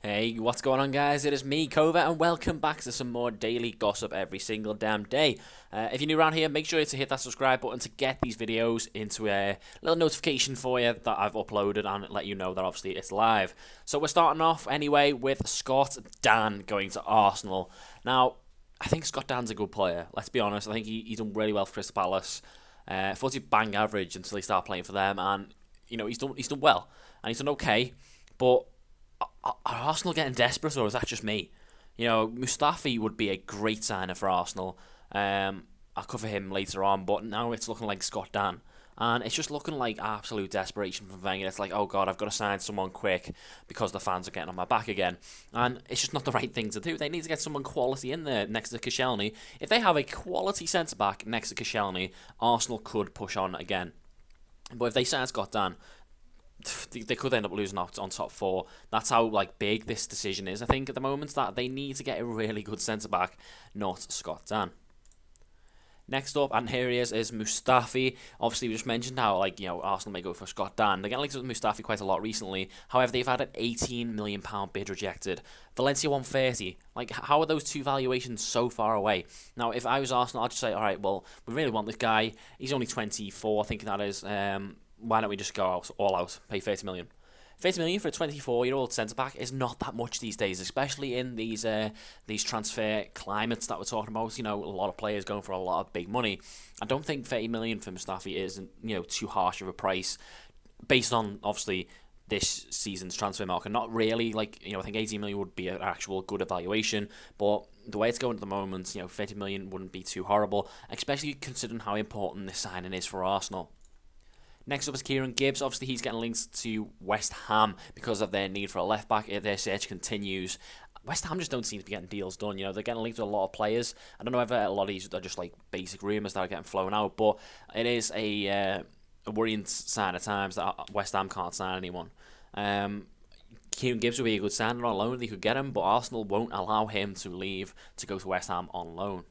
Hey, what's going on, guys? It is me, Kova, and welcome back to some more daily gossip every single damn day. If you're new around here, make sure to hit that subscribe button to get these videos into a little notification for you that I've uploaded and let you know that obviously it's live. So we're starting off anyway with Scott Dan going to Arsenal. Now, I think Scott Dan's a good player. Let's be honest. I think he's done really well for Crystal Palace. I thought he'd bang average until he started playing for them, and he's done well and he's done okay, but are Arsenal getting desperate, or is that just me? Mustafi would be a great signer for Arsenal. I'll cover him later on, but now it's looking like Scott Dan. And it's just looking like absolute desperation from Wenger. It's like, oh God, I've got to sign someone quick because the fans are getting on my back again. And it's just not the right thing to do. They need to get someone quality in there next to Koscielny. If they have a quality centre-back next to Koscielny, Arsenal could push on again. But if they sign Scott Dan, they could end up losing out on top four. That's how big this decision is, I think, at the moment, that they need to get a really good centre-back, not Scott Dan. Next up, and here he is Mustafi. Obviously, we just mentioned how, Arsenal may go for Scott Dan. They're getting linked with Mustafi quite a lot recently. However, they've had an £18 million bid rejected. Valencia 130. How are those two valuations so far away? Now, if I was Arsenal, I'd just say, all right, well, we really want this guy. He's only 24, I think that is. Why don't we just go all out, pay 30 million? 30 million for a 24-year-old centre-back is not that much these days, especially in these transfer climates that we're talking about. A lot of players going for a lot of big money. I don't think 30 million for Mustafi is too harsh of a price based on, obviously, this season's transfer market. Not really. I think 18 million would be an actual good evaluation, but the way it's going at the moment, 30 million wouldn't be too horrible, especially considering how important this signing is for Arsenal. Next up is Gibbs. Obviously, he's getting linked to West Ham because of their need for a left-back. Their search continues. West Ham just don't seem to be getting deals done. They're getting linked to a lot of players. I don't know whether a lot of these are just basic rumours that are getting flown out, but it is a worrying sign at times that West Ham can't sign anyone. Gibbs would be a good signing on loan. They could get him, but Arsenal won't allow him to leave to go to West Ham on loan.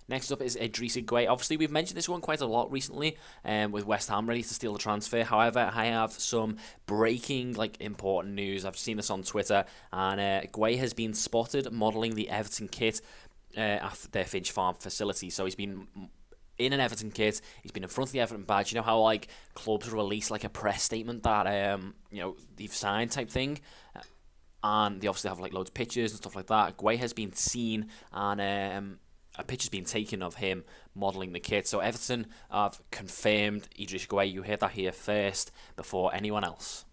Next up is Gueye. Obviously, we've mentioned this one quite a lot recently, with West Ham ready to steal the transfer. However, I have some breaking, important news. I've seen this on Twitter, and Gueye has been spotted modelling the Everton kit at their Finch Farm facility. So he's been in an Everton kit. He's been in front of the Everton badge. You know how clubs release a press statement that they've signed type thing. And they obviously have loads of pictures and stuff like that. Gueye has been seen, and a picture's been taken of him modelling the kit. So Everton have confirmed Gueye. You heard that here first before anyone else.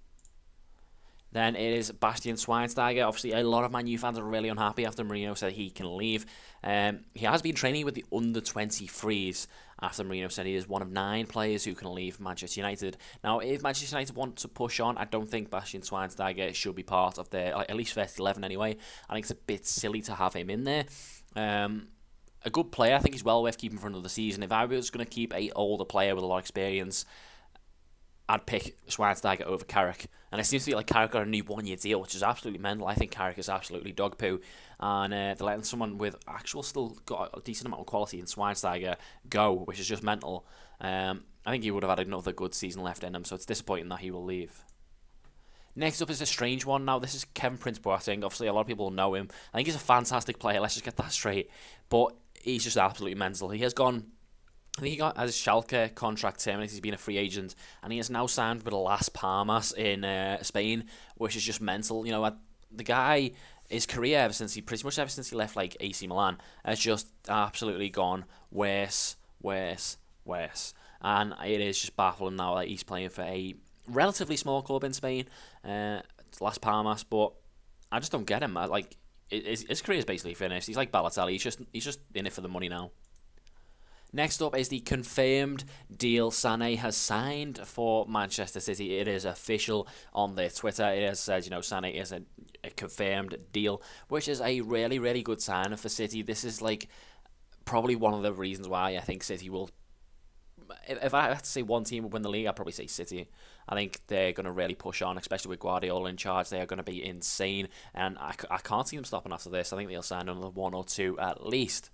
Then it is Bastian Schweinsteiger. Obviously, a lot of Man U fans are really unhappy after Mourinho said he can leave. He has been training with the under-23s after Mourinho said he is one of 9 players who can leave Manchester United. Now, if Manchester United want to push on, I don't think Bastian Schweinsteiger should be part of their, at least first 11 anyway. I think it's a bit silly to have him in there. A good player. I think he's well worth keeping for another season. If I was going to keep an older player with a lot of experience, I'd pick Schweinsteiger over Carrick. And it seems to be Carrick got a new 1-year deal, which is absolutely mental. I think Carrick is absolutely dog poo. And they're letting someone with still got a decent amount of quality in Schweinsteiger go, which is just mental. I think he would have had another good season left in him, so it's disappointing that he will leave. Next up is a strange one. Now, this is Kevin Prince Boateng. Obviously, a lot of people know him. I think he's a fantastic player. Let's just get that straight. But he's just absolutely mental. He has gone, I think he got his Schalke contract terminated. He's been a free agent, and he has now signed with Las Palmas in Spain, which is just mental. The guy, his career pretty much ever since he left AC Milan, has just absolutely gone worse. And it is just baffling now that he's playing for a relatively small club in Spain, Las Palmas, but I just don't get him. His career is basically finished. He's like Balotelli. He's just in it for the money now. Next up is the confirmed deal Sane has signed for Manchester City. It is official on their Twitter. It has said, Sane is a confirmed deal, which is a really, really good sign for City. This is probably one of the reasons why I think City will. If I had to say one team would win the league, I'd probably say City. I think they're going to really push on, especially with Guardiola in charge. They are going to be insane, and I can't see them stopping after this. I think they'll sign another 1 or 2 at least.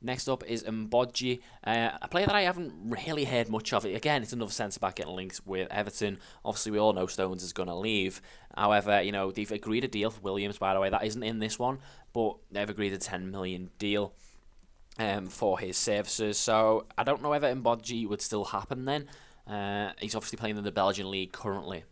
Next up is Mbodji, a player that I haven't really heard much of. Again, it's another centre-back getting linked with Everton. Obviously, we all know Stones is going to leave. However, you know, they've agreed a deal for Williams, by the way. That isn't in this one, but they've agreed a 10 million deal for his services. So I don't know whether Mbodji would still happen then. He's obviously playing in the Belgian league currently.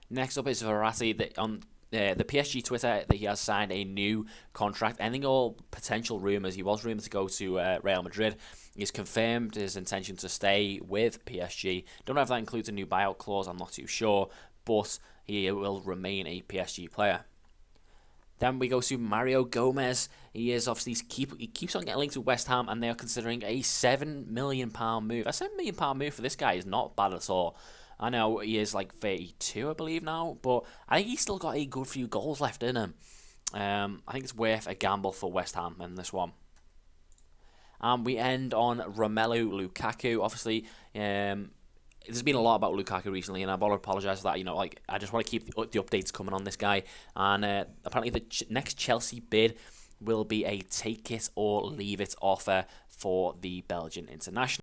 Next up is Verratti. On the PSG Twitter that he has signed a new contract, ending all potential rumours. He was rumoured to go to Real Madrid. He's confirmed his intention to stay with PSG. Don't know if that includes a new buyout clause, I'm not too sure, but he will remain a PSG player. Then we go to Mario Gomez. He is obviously he keeps on getting linked with West Ham, and they are considering a £7 million move. A £7 million move for this guy is not bad at all. I know he is like 32, I believe now, but I think he's still got a good few goals left in him. I think it's worth a gamble for West Ham in this one. And we end on Romelu Lukaku. Obviously, there's been a lot about Lukaku recently, and I want to apologise for that. You know, like, I just want to keep the updates coming on this guy. And apparently the next Chelsea bid will be a take it or leave it offer for the Belgian international.